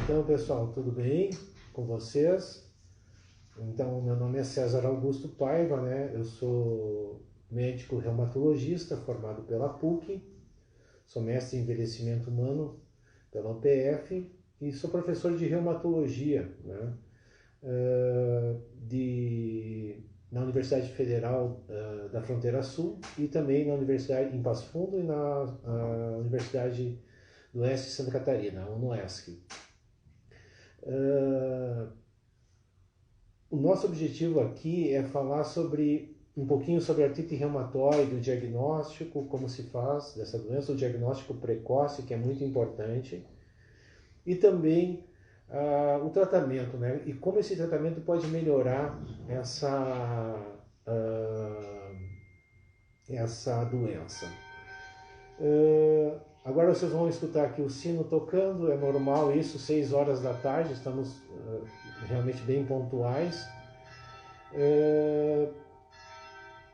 Então, pessoal, tudo bem com vocês? Então, meu nome é César Augusto Paiva, né? Eu sou médico reumatologista formado pela PUC, sou mestre em envelhecimento humano pela UPF e sou professor de reumatologia, né? Na Universidade Federal da Fronteira Sul e também na Universidade em Passo Fundo e na Universidade do Oeste de Santa Catarina, a UNOESC. O nosso objetivo aqui é falar um pouquinho sobre artrite reumatoide, o diagnóstico, como se faz dessa doença, o diagnóstico precoce, que é muito importante, e também o tratamento, né? E como esse tratamento pode melhorar essa doença. Agora vocês vão escutar aqui o sino tocando, é normal isso, 6 horas da tarde, estamos realmente bem pontuais.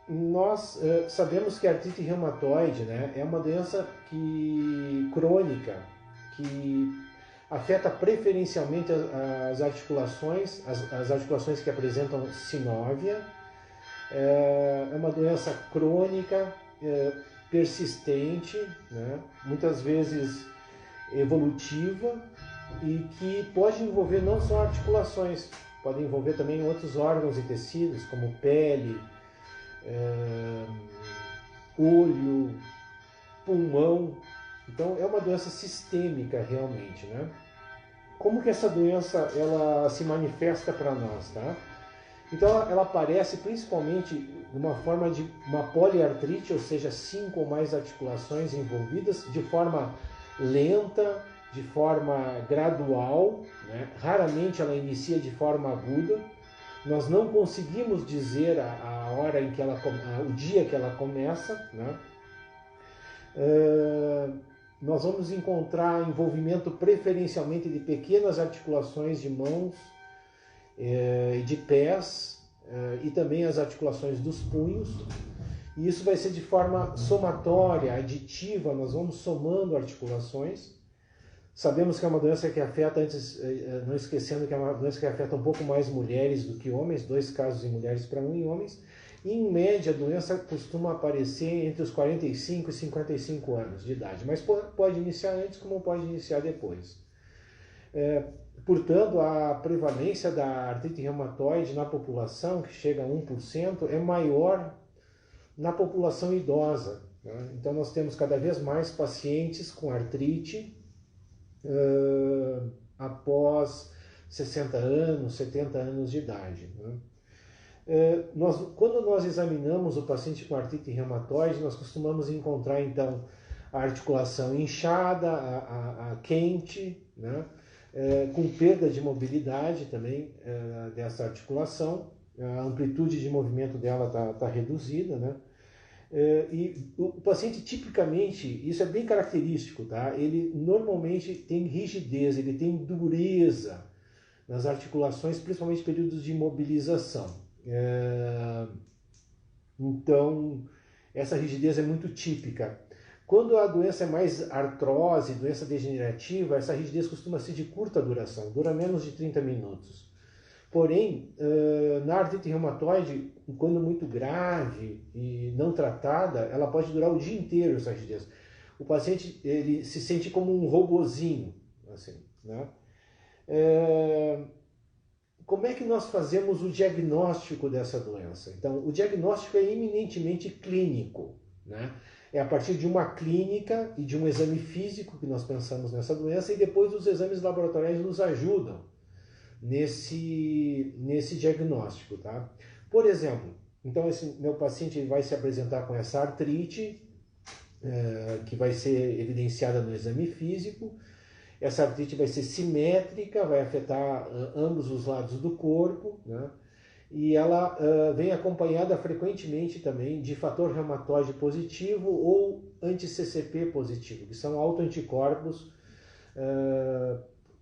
Nós sabemos que a artrite reumatoide, né, é uma doença crônica que afeta preferencialmente as articulações, as articulações que apresentam sinóvia. É uma doença crônica, persistente, né, muitas vezes evolutiva, e que pode envolver não só articulações, pode envolver também outros órgãos e tecidos, como pele, olho, pulmão. Então é uma doença sistêmica realmente, né? Como que essa doença ela se manifesta para nós, tá? Então ela aparece principalmente de uma forma de uma poliartrite, ou seja, 5 ou mais articulações envolvidas de forma lenta, de forma gradual, né? Raramente ela inicia de forma aguda. Nós não conseguimos dizer a hora em que o dia que ela começa, né? Nós vamos encontrar envolvimento preferencialmente de pequenas articulações de mãos e de pés e também as articulações dos punhos. E isso vai ser de forma somatória, aditiva, nós vamos somando articulações. Sabemos que é uma doença que afeta, não esquecendo que é uma doença que afeta um pouco mais mulheres do que homens, 2 casos em mulheres para 1 em homens. E, em média, a doença costuma aparecer entre os 45 e 55 anos de idade, mas pode iniciar antes como pode iniciar depois. Portanto, a prevalência da artrite reumatoide na população, que chega a 1%, é maior na população idosa, né? Então, nós temos cada vez mais pacientes com artrite após 60 anos, 70 anos de idade, né? Quando nós examinamos o paciente com artrite reumatoide, nós costumamos encontrar então a articulação inchada, a quente, né? Com perda de mobilidade também dessa articulação, a amplitude de movimento dela está reduzida, né? E o paciente tipicamente, isso é bem característico, tá? Ele normalmente tem rigidez, ele tem dureza nas articulações, principalmente em períodos de imobilização. Então, essa rigidez é muito típica. Quando a doença é mais artrose, doença degenerativa, essa rigidez costuma ser de curta duração, dura menos de 30 minutos. Porém, na artrite reumatoide, quando muito grave e não tratada, ela pode durar o dia inteiro, essa rigidez. O paciente ele se sente como um robozinho, assim, né? Como é que nós fazemos o diagnóstico dessa doença? Então, o diagnóstico é eminentemente clínico, né? É a partir de uma clínica e de um exame físico que nós pensamos nessa doença, e depois os exames laboratoriais nos ajudam nesse diagnóstico, tá? Por exemplo, então esse meu paciente vai se apresentar com essa artrite, que vai ser evidenciada no exame físico. Essa artrite vai ser simétrica, vai afetar ambos os lados do corpo, né? E ela vem acompanhada frequentemente também de fator reumatoide positivo ou anti-CCP positivo, que são autoanticorpos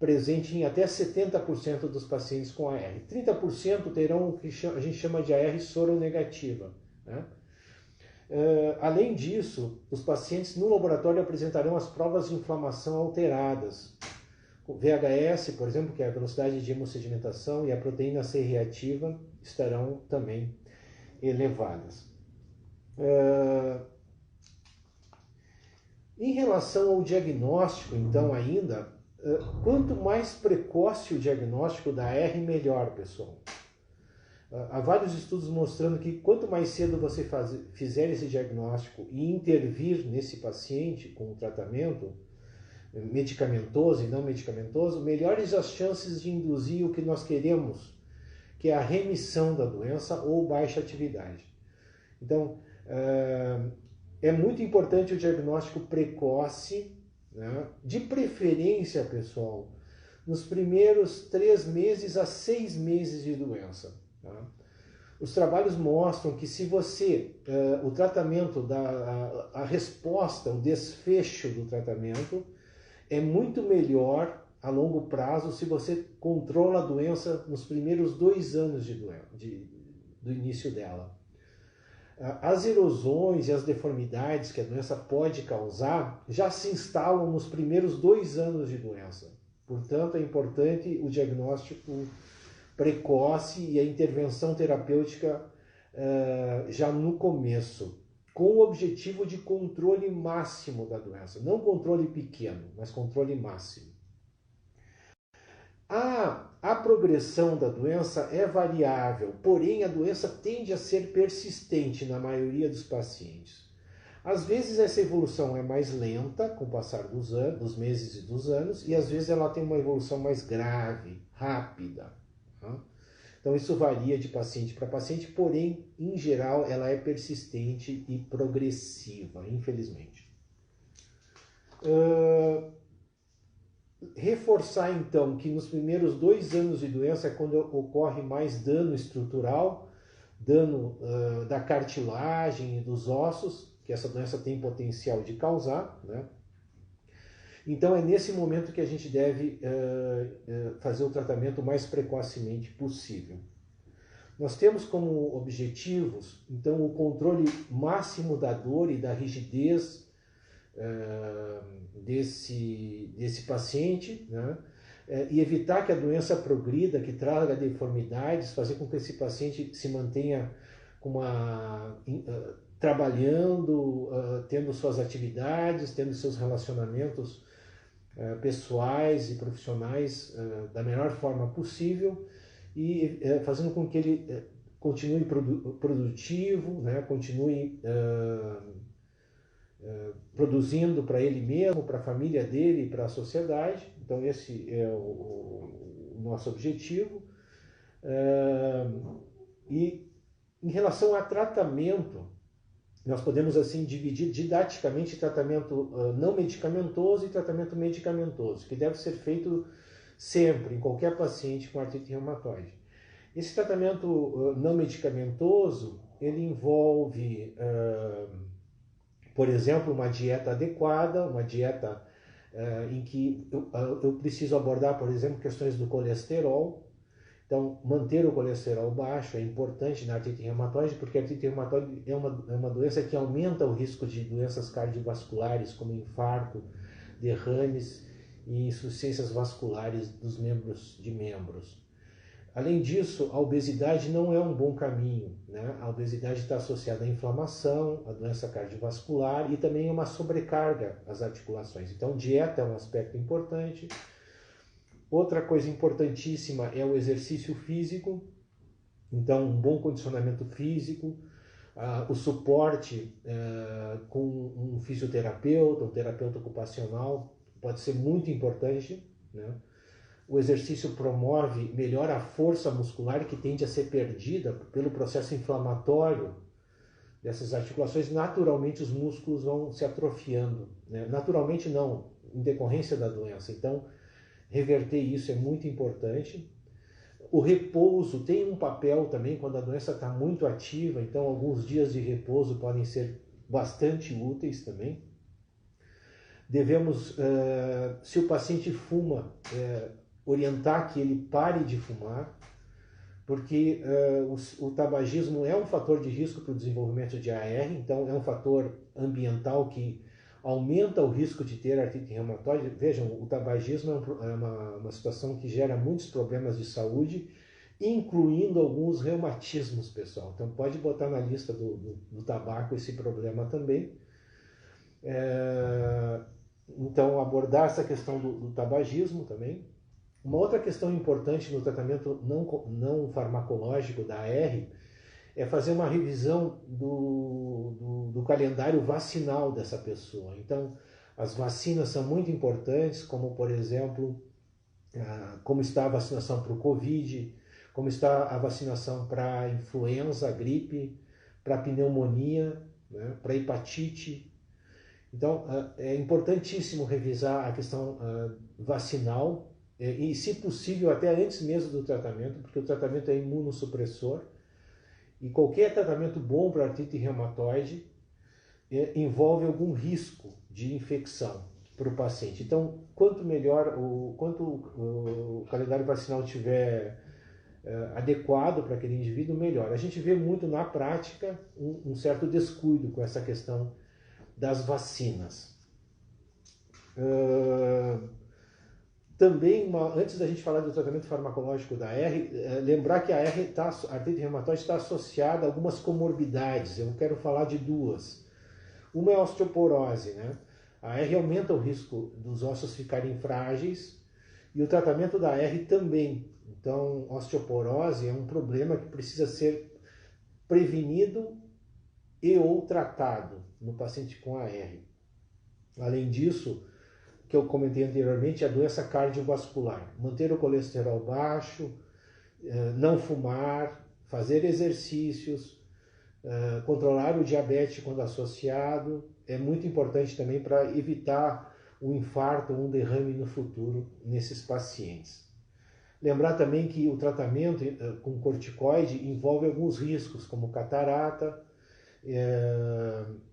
presentes em até 70% dos pacientes com AR. 30% terão o que a gente chama de AR soronegativa, né? Além disso, os pacientes no laboratório apresentarão as provas de inflamação alteradas, O VHS, por exemplo, que é a velocidade de hemossedimentação, e a proteína C reativa estarão também elevadas. Em relação ao diagnóstico, então, ainda, quanto mais precoce o diagnóstico da R, melhor, pessoal. Há vários estudos mostrando que quanto mais cedo você fizer esse diagnóstico e intervir nesse paciente com o tratamento medicamentoso e não medicamentoso, melhores as chances de induzir o que nós queremos, que é a remissão da doença ou baixa atividade. Então, é muito importante o diagnóstico precoce, né? De preferência, pessoal, nos primeiros 3 meses a 6 meses de doença. Tá? Os trabalhos mostram que se você, o tratamento, a resposta, o desfecho do tratamento é muito melhor a longo prazo se você controla a doença nos primeiros 2 anos do início dela. As erosões e as deformidades que a doença pode causar já se instalam nos primeiros 2 anos de doença. Portanto, é importante o diagnóstico precoce e a intervenção terapêutica já no começo, com o objetivo de controle máximo da doença. Não controle pequeno, mas controle máximo. A progressão da doença é variável, porém a doença tende a ser persistente na maioria dos pacientes. Às vezes essa evolução é mais lenta com o passar dos meses e dos anos, e às vezes ela tem uma evolução mais grave, rápida. Tá? Então isso varia de paciente para paciente, porém, em geral, ela é persistente e progressiva, infelizmente. Reforçar, então, que nos primeiros 2 anos de doença é quando ocorre mais dano estrutural, dano da cartilagem e dos ossos, que essa doença tem potencial de causar, né? Então é nesse momento que a gente deve fazer o tratamento o mais precocemente possível. Nós temos como objetivos, então, o controle máximo da dor e da rigidez desse paciente, né? E evitar que a doença progrida, que traga deformidades, fazer com que esse paciente se mantenha trabalhando, tendo suas atividades, tendo seus relacionamentos pessoais e profissionais da melhor forma possível e fazendo com que ele continue produtivo, né? Continue produzindo para ele mesmo, para a família dele e para a sociedade. Então esse é o nosso objetivo. E em relação a tratamento, nós podemos assim dividir didaticamente tratamento não medicamentoso e tratamento medicamentoso, que deve ser feito sempre, em qualquer paciente com artrite reumatoide. Esse tratamento não medicamentoso, ele envolve, por exemplo, uma dieta adequada, uma dieta em que eu preciso abordar, por exemplo, questões do colesterol. Então, manter o colesterol baixo é importante na artrite reumatoide, porque a artrite reumatoide é uma doença que aumenta o risco de doenças cardiovasculares, como infarto, derrames e insuficiências vasculares dos membros. Além disso, a obesidade não é um bom caminho, né? A obesidade está associada à inflamação, à doença cardiovascular e também a uma sobrecarga às articulações. Então, dieta é um aspecto importante. Outra coisa importantíssima é o exercício físico, então um bom condicionamento físico, o suporte com um fisioterapeuta, um terapeuta ocupacional pode ser muito importante, né? O exercício melhora a força muscular que tende a ser perdida pelo processo inflamatório dessas articulações. Naturalmente os músculos vão se atrofiando, né? Naturalmente não, em decorrência da doença. Então, reverter isso é muito importante. O repouso tem um papel também quando a doença está muito ativa, então alguns dias de repouso podem ser bastante úteis também. Devemos, se o paciente fuma, orientar que ele pare de fumar, porque o tabagismo é um fator de risco para o desenvolvimento de AR, então é um fator ambiental que aumenta o risco de ter artrite reumatoide. Vejam, o tabagismo é uma situação que gera muitos problemas de saúde, incluindo alguns reumatismos, pessoal. Então pode botar na lista do tabaco esse problema também. Então abordar essa questão do tabagismo também. Uma outra questão importante no tratamento não farmacológico da AR é fazer uma revisão do calendário vacinal dessa pessoa. Então, as vacinas são muito importantes, como, por exemplo, como está a vacinação para o Covid, como está a vacinação para a influenza, a gripe, para a pneumonia, né, para a hepatite. Então, é importantíssimo revisar a questão vacinal e, se possível, até antes mesmo do tratamento, porque o tratamento é imunossupressor. E qualquer tratamento bom para artrite reumatoide envolve algum risco de infecção para o paciente. Então, quanto melhor, quanto o calendário vacinal estiver adequado para aquele indivíduo, melhor. A gente vê muito na prática um certo descuido com essa questão das vacinas. Também, antes da gente falar do tratamento farmacológico da AR, lembrar que a artrite reumatoide está associada a algumas comorbidades. Eu quero falar de duas. Uma é a osteoporose, né? A AR aumenta o risco dos ossos ficarem frágeis e o tratamento da AR também. Então, osteoporose é um problema que precisa ser prevenido e ou tratado no paciente com AR. Além disso, que eu comentei anteriormente, a doença cardiovascular. Manter o colesterol baixo, não fumar, fazer exercícios, controlar o diabetes quando associado, é muito importante também para evitar um infarto ou um derrame no futuro nesses pacientes. Lembrar também que o tratamento com corticoide envolve alguns riscos, como catarata.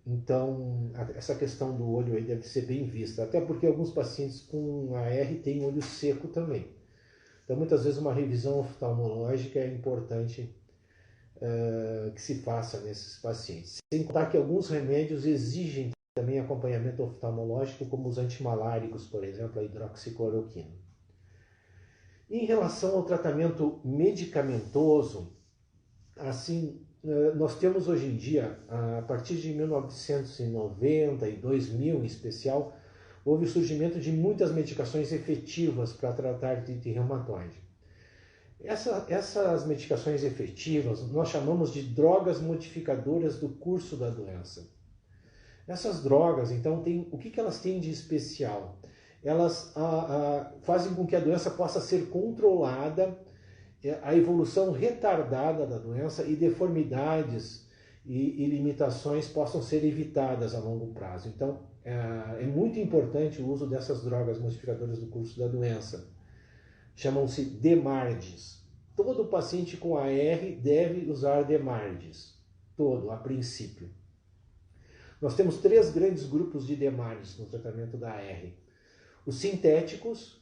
Então, essa questão do olho aí deve ser bem vista, até porque alguns pacientes com AR têm olho seco também. Então, muitas vezes uma revisão oftalmológica é importante que se faça nesses pacientes. Sem contar que alguns remédios exigem também acompanhamento oftalmológico, como os antimaláricos, por exemplo, a hidroxicloroquina. Em relação ao tratamento medicamentoso, assim, nós temos hoje em dia, a partir de 1990 e 2000 em especial, houve o surgimento de muitas medicações efetivas para tratar artrite reumatoide. Essas medicações efetivas nós chamamos de drogas modificadoras do curso da doença. Essas drogas, então, o que elas têm de especial? Elas fazem com que a doença possa ser controlada, a evolução retardada da doença e deformidades e limitações possam ser evitadas a longo prazo. Então, é muito importante o uso dessas drogas modificadoras do curso da doença. Chamam-se DMARDs. Todo paciente com AR deve usar DMARDs. Todo, a princípio. Nós temos 3 grandes grupos de DMARDs no tratamento da AR. Os sintéticos,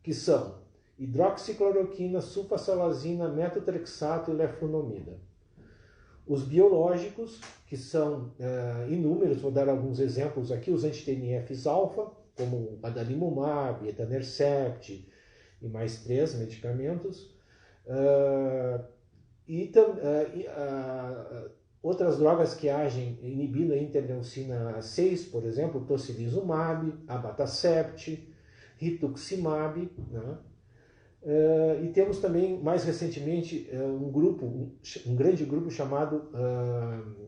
que são hidroxicloroquina, sulfasalazina, metotrexato e leflunomida. Os biológicos, que são inúmeros, vou dar alguns exemplos aqui, os anti-TNFs-alfa, como adalimumab, etanercept e mais 3 medicamentos. Outras drogas que agem inibindo a interleucina 6, por exemplo, tocilizumab, abatacept, rituximab, né? E temos também, mais recentemente, um grande grupo chamado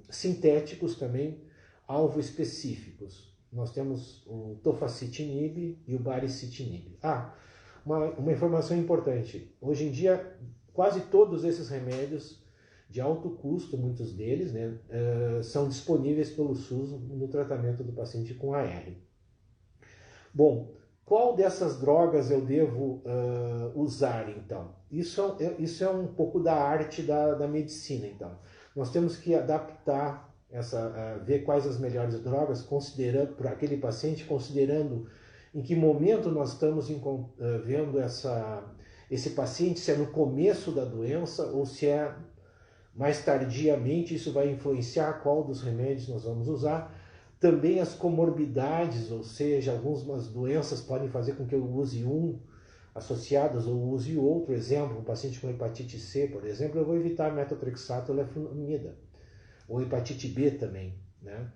sintéticos também, alvo específicos. Nós temos o tofacitinib e o baricitinib. Uma informação importante. Hoje em dia, quase todos esses remédios de alto custo, muitos deles, né, são disponíveis pelo SUS no tratamento do paciente com AR. Bom, qual dessas drogas eu devo usar, então? Isso é um pouco da arte da medicina, então. Nós temos que adaptar, ver quais as melhores drogas, considerando para aquele paciente, considerando em que momento nós estamos vendo esse paciente, se é no começo da doença ou se é mais tardiamente. Isso vai influenciar qual dos remédios nós vamos usar. Também as comorbidades, ou seja, algumas doenças podem fazer com que eu use um associadas ou use outro. Exemplo, um paciente com hepatite C, por exemplo, eu vou evitar metotrexato ou leflunomida, ou hepatite B também, né?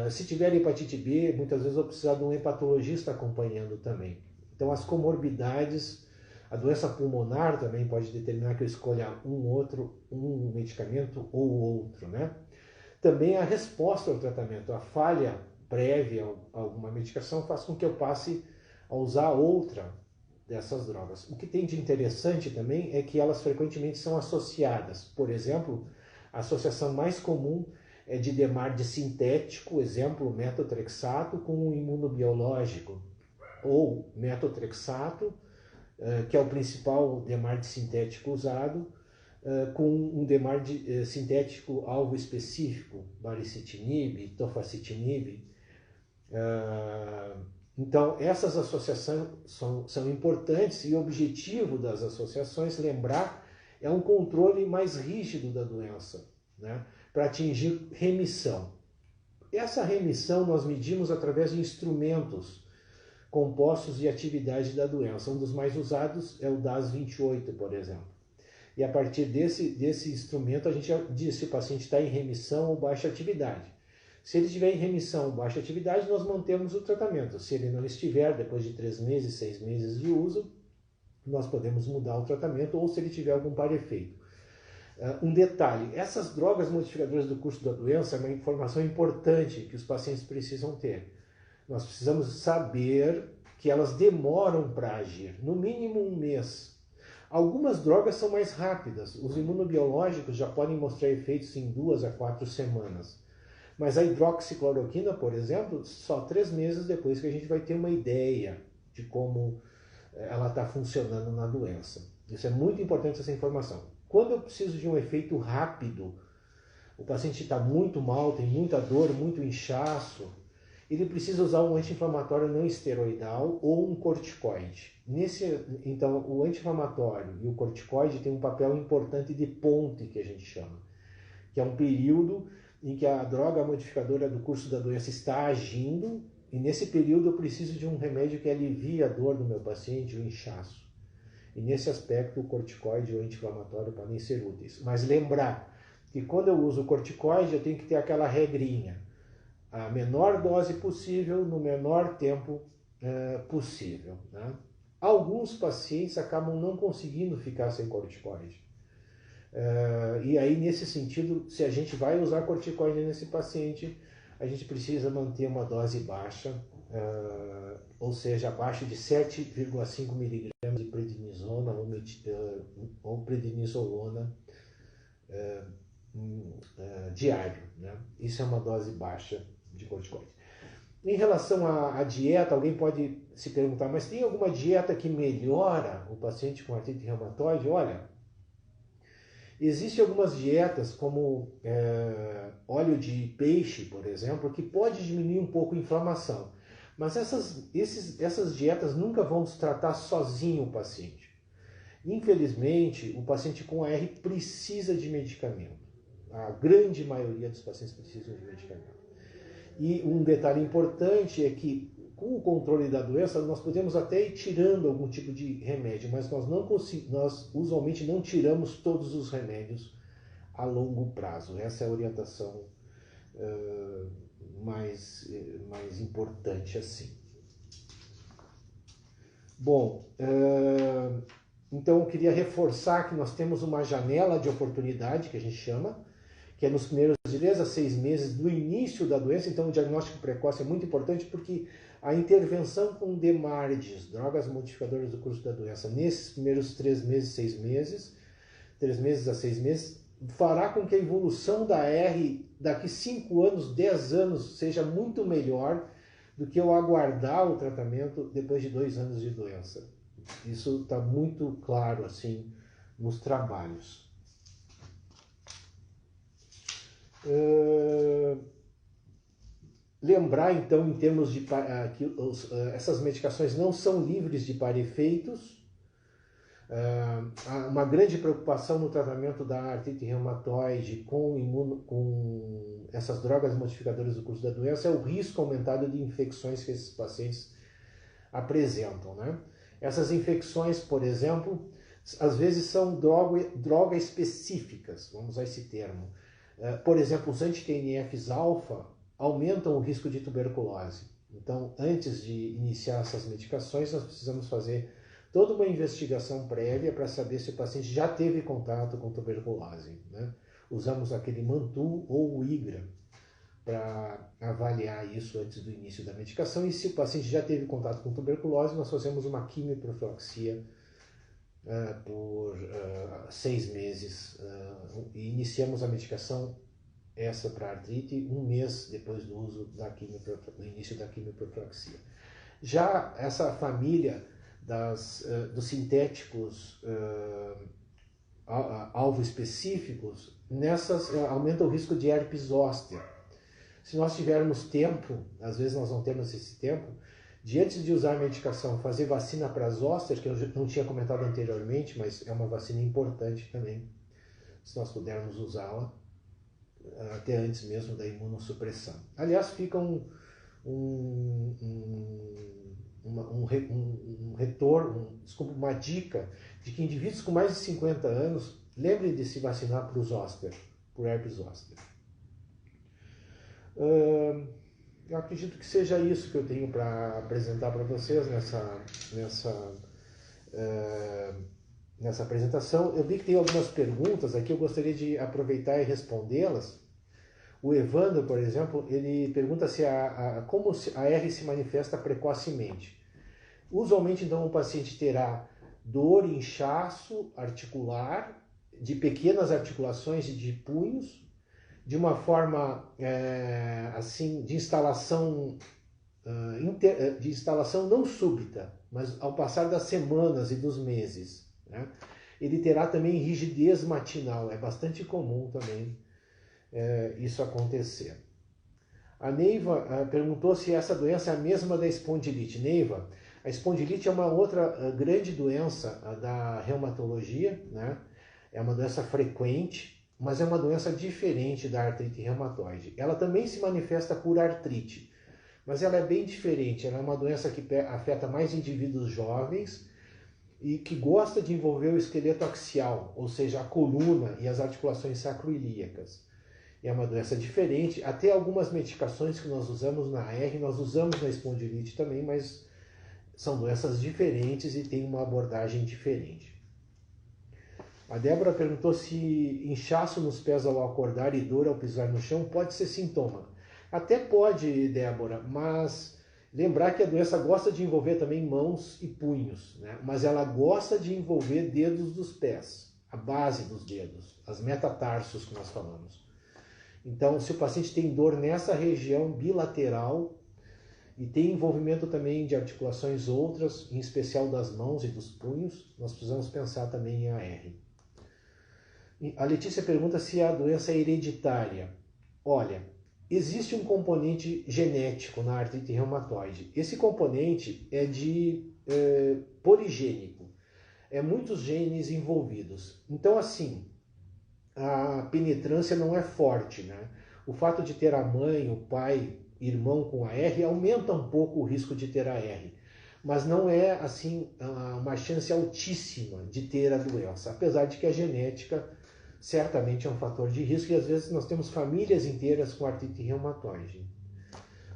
Se tiver hepatite B, muitas vezes eu vou precisar de um hepatologista acompanhando também. Então, as comorbidades, a doença pulmonar também pode determinar que eu escolha um medicamento ou outro, né? Também a resposta ao tratamento, a falha prévia a alguma medicação faz com que eu passe a usar outra dessas drogas. O que tem de interessante também é que elas frequentemente são associadas. Por exemplo, a associação mais comum é de DMARD sintético, exemplo, metotrexato, com um imunobiológico, ou metotrexato, que é o principal DMARD sintético usado, com um DMARD sintético alvo específico, baricitinib, tofacitinib. Então, essas associações são importantes, e o objetivo das associações, lembrar, é um controle mais rígido da doença, né, para atingir remissão. Essa remissão nós medimos através de instrumentos compostos de atividade da doença. Um dos mais usados é o DAS28, por exemplo. E a partir desse instrumento a gente diz se o paciente está em remissão ou baixa atividade. Se ele estiver em remissão ou baixa atividade, nós mantemos o tratamento. Se ele não estiver, depois de 3 meses, 6 meses de uso, nós podemos mudar o tratamento, ou se ele tiver algum par-efeito. Um detalhe, essas drogas modificadoras do curso da doença é uma informação importante que os pacientes precisam ter. Nós precisamos saber que elas demoram para agir, no mínimo 1 mês. Algumas drogas são mais rápidas. Os imunobiológicos já podem mostrar efeitos em 2 a 4 semanas. Mas a hidroxicloroquina, por exemplo, só 3 meses depois que a gente vai ter uma ideia de como ela está funcionando na doença. Isso é muito importante, essa informação. Quando eu preciso de um efeito rápido, o paciente está muito mal, tem muita dor, muito inchaço, ele precisa usar um anti-inflamatório não esteroidal ou um corticoide. Então, o anti-inflamatório e o corticoide têm um papel importante de ponte, que a gente chama, que é um período em que a droga modificadora do curso da doença está agindo, e nesse período eu preciso de um remédio que alivie a dor do meu paciente, o inchaço. E nesse aspecto o corticoide e o anti-inflamatório podem ser úteis. Mas lembrar que quando eu uso o corticoide eu tenho que ter aquela regrinha: a menor dose possível, no menor tempo possível, né? Alguns pacientes acabam não conseguindo ficar sem corticoide. E aí, nesse sentido, se a gente vai usar corticoide nesse paciente, a gente precisa manter uma dose baixa, ou seja, abaixo de 7,5 mg de prednisona ou prednisolona diário, né? Isso é uma dose baixa de corticoide. Em relação à dieta, alguém pode se perguntar, mas tem alguma dieta que melhora o paciente com artrite reumatoide? Olha, existem algumas dietas, como óleo de peixe, por exemplo, que pode diminuir um pouco a inflamação. Mas essas dietas nunca vão tratar sozinho o paciente. Infelizmente, o paciente com AR precisa de medicamento. A grande maioria dos pacientes precisam de medicamento. E um detalhe importante é que, com o controle da doença, nós podemos até ir tirando algum tipo de remédio, mas nós usualmente não tiramos todos os remédios a longo prazo. Essa é a orientação mais importante assim. Bom, então eu queria reforçar que nós temos uma janela de oportunidade, que a gente chama, que é nos primeiros 3 a 6 meses do início da doença. Então o diagnóstico precoce é muito importante, porque a intervenção com DMARDs, drogas modificadoras do curso da doença, nesses primeiros 3 meses, 6 meses, 3 meses a 6 meses, fará com que a evolução da R daqui 5 anos, 10 anos, seja muito melhor do que eu aguardar o tratamento depois de 2 anos de doença. Isso está muito claro assim nos trabalhos. Lembrar então, em termos de que essas medicações não são livres de par-efeitos. Há uma grande preocupação no tratamento da artrite reumatoide com essas drogas modificadoras do curso da doença é o risco aumentado de infecções que esses pacientes apresentam, né? Essas infecções, por exemplo, às vezes são drogas específicas, vamos usar esse termo. Por exemplo, os anti-TNFs-alfa aumentam o risco de tuberculose. Então, antes de iniciar essas medicações, nós precisamos fazer toda uma investigação prévia para saber se o paciente já teve contato com tuberculose, né? Usamos aquele Mantoux ou o IGRA para avaliar isso antes do início da medicação, e se o paciente já teve contato com tuberculose, nós fazemos uma quimioprofilaxia por 6 meses e iniciamos a medicação essa para artrite 1 mês depois do uso do início da quimioprofilaxia. Já essa família dos sintéticos alvo específicos, nessas aumenta o risco de herpes zoster. Se nós tivermos tempo, às vezes nós não temos esse tempo, de antes de usar a medicação, fazer vacina para zoster, que eu não tinha comentado anteriormente, mas é uma vacina importante também, se nós pudermos usá-la, até antes mesmo da imunossupressão. Aliás, fica uma dica de que indivíduos com mais de 50 anos lembrem de se vacinar para o zoster, por herpes zoster. Eu acredito que seja isso que eu tenho para apresentar para vocês nessa apresentação. Eu vi que tem algumas perguntas aqui, eu gostaria de aproveitar e respondê-las. O Evandro, por exemplo, ele pergunta como a R se manifesta precocemente. Usualmente, então, o paciente terá dor e inchaço articular, de pequenas articulações e de punhos, de uma forma de instalação não súbita, mas ao passar das semanas e dos meses, né? Ele terá também rigidez matinal, é bastante comum também isso acontecer. A Neiva perguntou se essa doença é a mesma da espondilite. Neiva, a espondilite é uma outra grande doença da reumatologia, né? É uma doença frequente, mas é uma doença diferente da artrite reumatoide. Ela também se manifesta por artrite, mas ela é bem diferente. Ela é uma doença que afeta mais indivíduos jovens e que gosta de envolver o esqueleto axial, ou seja, a coluna e as articulações sacroiliacas. É uma doença diferente. Até algumas medicações que nós usamos na R, nós usamos na espondilite também, mas são doenças diferentes e têm uma abordagem diferente. A Débora perguntou se inchaço nos pés ao acordar e dor ao pisar no chão pode ser sintoma. Até pode, Débora, mas lembrar que a doença gosta de envolver também mãos e punhos, né? Mas ela gosta de envolver dedos dos pés, a base dos dedos, as metatarsos que nós falamos. Então, se o paciente tem dor nessa região bilateral e tem envolvimento também de articulações outras, em especial das mãos e dos punhos, nós precisamos pensar também em AR. A Letícia pergunta se a doença é hereditária. Olha, existe um componente genético na artrite reumatoide. Esse componente é poligênico. É muitos genes envolvidos. Então, assim, a penetrância não é forte, né? O fato de ter a mãe, o pai, irmão com AR aumenta um pouco o risco de ter AR. Mas não é, assim, uma chance altíssima de ter a doença. Apesar de que a genética certamente é um fator de risco, e às vezes nós temos famílias inteiras com artrite reumatoide.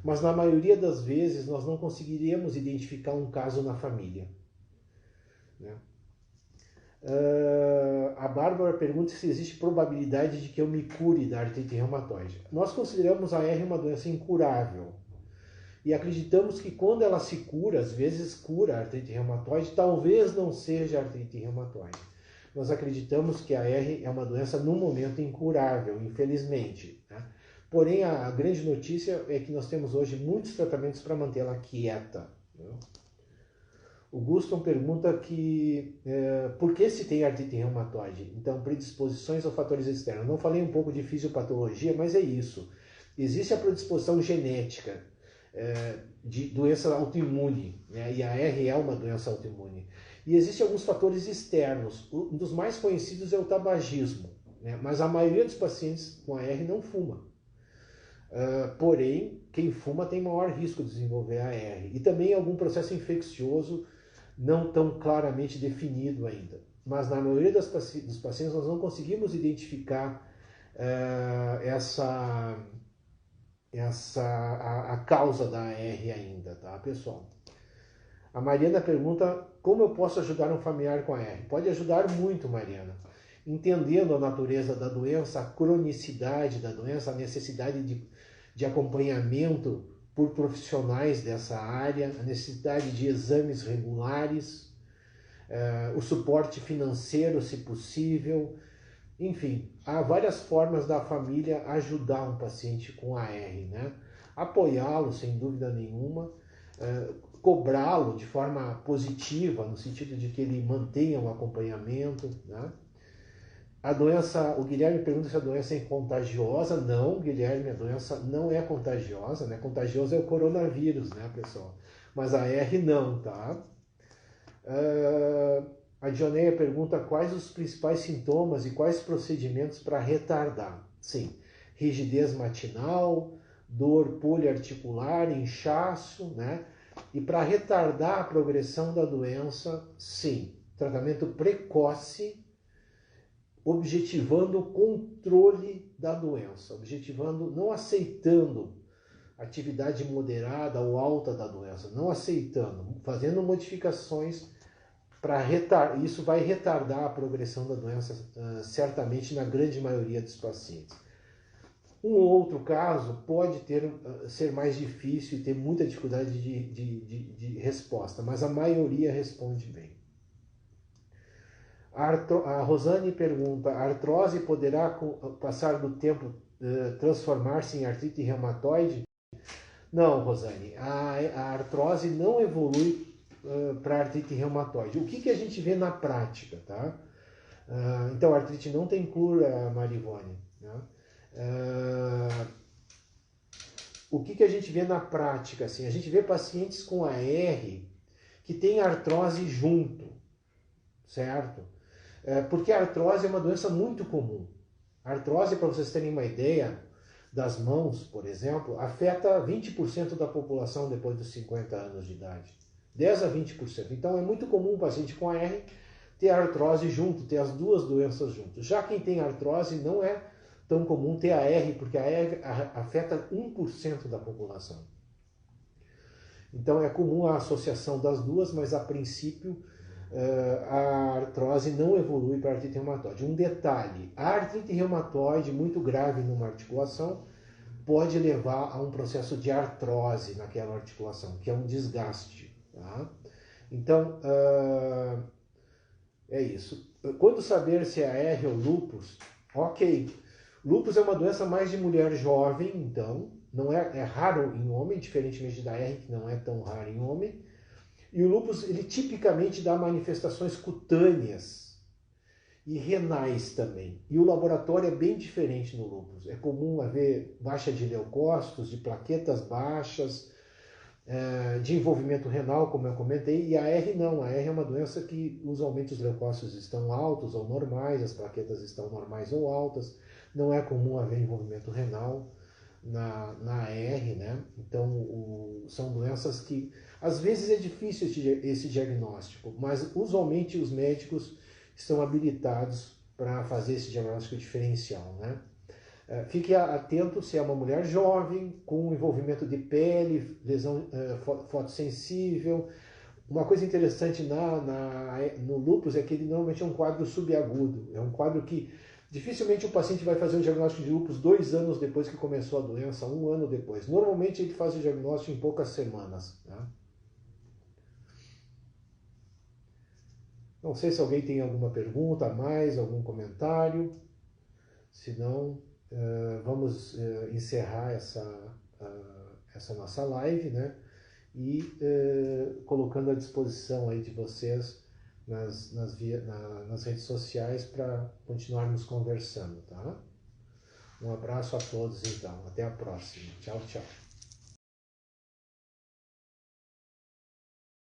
Mas na maioria das vezes nós não conseguiremos identificar um caso na família, né? A Bárbara pergunta se existe probabilidade de que eu me cure da artrite reumatoide. Nós consideramos a R uma doença incurável e acreditamos que quando ela se cura, às vezes cura a artrite reumatoide, talvez não seja artrite reumatoide. Nós acreditamos que a R é uma doença no momento incurável, infelizmente, né? Porém, a grande notícia é que nós temos hoje muitos tratamentos para mantê-la quieta, né? O Guston pergunta por que se tem artrite reumatoide? Então, predisposições ou fatores externos. Não falei um pouco de fisiopatologia, mas é isso. Existe a predisposição genética de doença autoimune, né? E a AR é uma doença autoimune. E existem alguns fatores externos. Um dos mais conhecidos é o tabagismo, né? Mas a maioria dos pacientes com AR não fuma. Porém, quem fuma tem maior risco de desenvolver AR. E também algum processo infeccioso não tão claramente definido ainda. Mas na maioria dos pacientes nós não conseguimos identificar a causa da AR ainda, tá, pessoal? A Mariana pergunta como eu posso ajudar um familiar com AR. Pode ajudar muito, Mariana. Entendendo a natureza da doença, a cronicidade da doença, a necessidade de acompanhamento por profissionais dessa área, a necessidade de exames regulares, o suporte financeiro, se possível. Enfim, há várias formas da família ajudar um paciente com AR, né? Apoiá-lo, sem dúvida nenhuma, cobrá-lo de forma positiva, no sentido de que ele mantenha um acompanhamento, né? A doença, o Guilherme pergunta se a doença é contagiosa. Não, Guilherme, a doença não é contagiosa, né? Contagioso é o coronavírus, né, pessoal? Mas a AR não, tá? A Dioneia pergunta quais os principais sintomas e quais procedimentos para retardar. Sim, rigidez matinal, dor poliarticular, inchaço, né? E para retardar a progressão da doença, sim, tratamento precoce, objetivando o controle da doença, objetivando, não aceitando atividade moderada ou alta da doença, não aceitando, fazendo modificações para retardar. Isso vai retardar a progressão da doença, certamente na grande maioria dos pacientes. Um outro caso pode ser mais difícil e ter muita dificuldade de resposta, mas a maioria responde bem. A Rosane pergunta, a artrose poderá, com o passar do tempo, transformar-se em artrite reumatoide? Não, Rosane, a artrose não evolui para artrite reumatoide. O que a gente vê na prática, tá? Então, a artrite não tem cura, Marivone, né? O que a gente vê na prática? Assim, a gente vê pacientes com AR que têm artrose junto, certo? Porque a artrose é uma doença muito comum. A artrose, para vocês terem uma ideia, das mãos, por exemplo, afeta 20% da população depois dos 50 anos de idade. 10 a 20%. Então é muito comum um paciente com AR ter artrose junto, ter as duas doenças juntos. Já quem tem artrose não é tão comum ter AR, porque a AR afeta 1% da população. Então é comum a associação das duas, mas a princípio a artrose não evolui para a artrite reumatoide. Um detalhe, a artrite reumatoide muito grave numa articulação pode levar a um processo de artrose naquela articulação, que é um desgaste. Tá? Então, é isso. Quando saber se é AR ou lúpus? Ok. Lúpus é uma doença mais de mulher jovem, então, não é raro em homem, diferentemente da AR, que não é tão raro em homem. E o lúpus, ele tipicamente dá manifestações cutâneas e renais também. E o laboratório é bem diferente no lúpus. É comum haver baixa de leucócitos, de plaquetas baixas, de envolvimento renal, como eu comentei, e a AR não. A AR é uma doença que usualmente os leucócitos estão altos ou normais, as plaquetas estão normais ou altas. Não é comum haver envolvimento renal na AR, né? Então, são doenças que às vezes é difícil esse diagnóstico, mas usualmente os médicos estão habilitados para fazer esse diagnóstico diferencial, né? Fique atento se é uma mulher jovem, com envolvimento de pele, lesão fotossensível. Uma coisa interessante no lúpus é que ele normalmente é um quadro subagudo, é um quadro que dificilmente o paciente vai fazer o diagnóstico de lúpus 2 anos depois que começou a doença, 1 ano depois. Normalmente ele faz o diagnóstico em poucas semanas. Né? Não sei se alguém tem alguma pergunta a mais, algum comentário. Se não, vamos encerrar essa nossa live, né? E colocando à disposição aí de vocês nas redes sociais para continuarmos conversando, tá? Um abraço a todos, então. Até a próxima. Tchau, tchau.